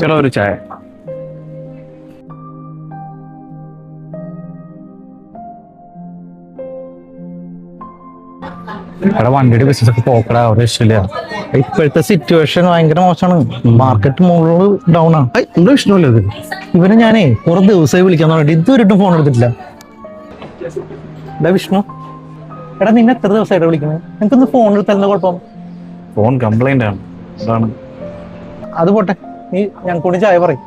ചേട്ടാ ഒരു ചായ. എടാ വണ്ടിയുടെ ബിസിനസ് ഒക്കെ പോക്കടാ, ഒരു രക്ഷയില്ല. ഇപ്പോഴത്തെ സിറ്റുവേഷൻ ഭയങ്കര മോശമാണ്. മാർക്കറ്റ് മുകളിൽ ഡൗൺ ആണ്. എന്താ വിഷ്ണുല്ലേ ഇത്? ഇവനെ ഞാനേ കുറെ ദിവസമായി വിളിക്കാൻ തുടങ്ങിയിട്ട് ഇതുവരെയായിട്ടും ഫോൺ എടുത്തിട്ടില്ല. എടാ വിഷ്ണു, എടാ നിന്നെ എത്ര ദിവസമായിട്ട് വിളിക്കുന്നത്? നിനക്കൊന്ന് ഫോൺ എടുത്താലും കുഴപ്പം? ഫോൺ കംപ്ലൈന്റ് ആണ്, അതാണ്. അത് പോട്ടെ, നീ ഞാൻ കൂടി ചായ പറയും.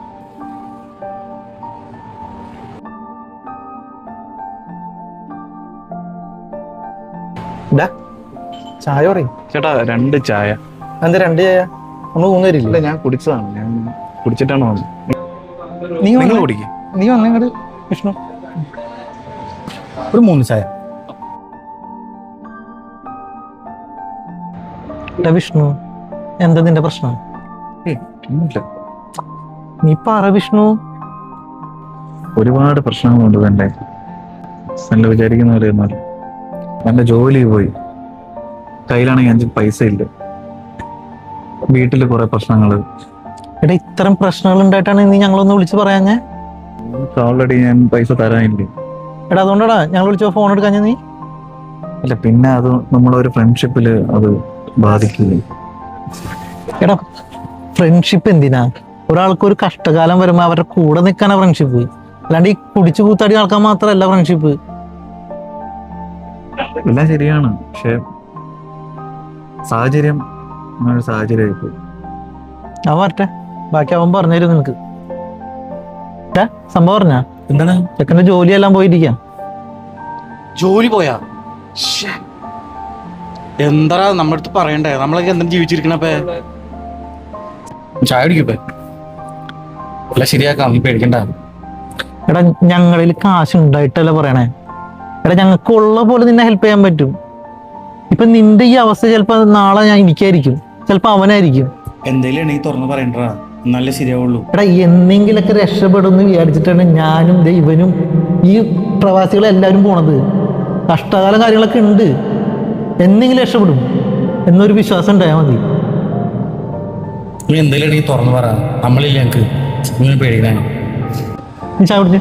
ചായ പറയും ചേട്ടാ 2 ചായ. എന്താ 2 ചായ? ഒന്ന് 3 തരില്ല? ഇല്ല, ഞാൻ കുടിച്ചതാണ്, ഞാൻ കുടിച്ചിട്ടാണ് വന്നത്. നീ നിങ്ങൾ കുടിക്കും. നീ വന്നിങ്ങോട്ട് വിഷ്ണു, ഒരു 3 ചായ. വിഷ്ണു, എന്താ നിന്റെ പ്രശ്നം? ഒന്നുമില്ല. നീ പറ വിഷ്ണു. ഒരുപാട് പ്രശ്നങ്ങളുണ്ട് തന്നെ. നല്ല വിചാരിക്കുന്ന പോലെ ഒന്നുമല്ല. എന്റെ ജോലി പോയി, കയ്യിലാണെങ്കിൽ 5 പൈസ ഇല്ല, വീട്ടില് കുറെ പ്രശ്നങ്ങള്. എടാ ഇത്തരം പ്രശ്നങ്ങൾ ഉണ്ടായിട്ടാണ് നീ ഞങ്ങളൊന്ന് വിളിച്ച് പറയാഞ്ഞേ? ഓൾറെഡി ഞാൻ പൈസ തരാനില്ലേ. എടാ അതുകൊണ്ടാടാ ഞങ്ങൾ വിളിച്ചോ ഫോൺ എടുക്കാഞ്ഞ നീ? അല്ല, പിന്നെ അത് നമ്മളൊരു ഫ്രണ്ട്ഷിപ്പില് അത് ബാധിക്കില്ല. എടാ ഫ്രണ്ട്ഷിപ്പ് എന്തിനാ? ഒരാൾക്ക് ഒരു കഷ്ടകാലം വരുമ്പോ അവരുടെ കൂടെ നിൽക്കാനാ ഫ്രണ്ട്ഷിപ്പ്, അല്ലാണ്ട് ഈ കുടിച്ചു കൂത്താടി നടക്കാൻ മാത്രമല്ല ഫ്രണ്ട്ഷിപ്പ്. എല്ലാം ശരിയാണ്, പക്ഷെ സാഹചര്യം അങ്ങനെ സാഹചര്യമായിപ്പോയി. അവൻ വരട്ടെ, ബാക്കി അവൻ പറഞ്ഞുതരും നിനക്ക്. സംഭവം പറഞ്ഞാ എന്താണ്? ചെക്കൻ്റെ ജോലിയെല്ലാം പോയിരിക്കാം. ജോലി പോയാ? എന്താ നമ്മുടെ അടുത്ത് പറയണ്ടേ? നമ്മളൊക്കെ എന്താ ജീവിച്ചിരിക്കണപ്പേ? ചായ കുടിക്കപ്പേ, അല്ല ശരിയാക്കാം, നീ പേടിക്കണ്ട. എടാ ഞങ്ങളിൽ കാശ് ഉണ്ടായിട്ടല്ല പറയണേ. എടാ ഞങ്ങൾക്ക് ഉള്ള പോലെ നിന്നെ ഹെൽപ്പ് ചെയ്യാൻ പറ്റും. ഇപ്പൊ നിന്റെ ഈ അവസ്ഥ ചിലപ്പോ നാളെ ഞാൻ എനിക്കായിരിക്കും, ചിലപ്പോ അവനായിരിക്കും. എന്തേലും എനിക്ക് തുറന്ന് പറയണ്ടാ, എന്നാലേ ശരിയാവുള്ളൂ. എടാ എന്തെങ്കിലൊക്കെ രക്ഷപ്പെടുമെന്ന് വിചാരിച്ചിട്ടാണ് ഞാനും ഇവനും ഈ പ്രവാസികളെല്ലാവരും പോണത്. കഷ്ടകാലം കാര്യങ്ങളൊക്കെ ഉണ്ട്, എന്തെങ്കിലും രക്ഷപ്പെടും എന്നൊരു വിശ്വാസം ഉണ്ടായാൽ മതി. നീ എന്തേലും എനിക്ക് തുറന്ന് പറ, നമ്മളില്ല ഞങ്ങക്ക്, നീ പേടിക്കണേ. നീ ചായ കുടിച്ച്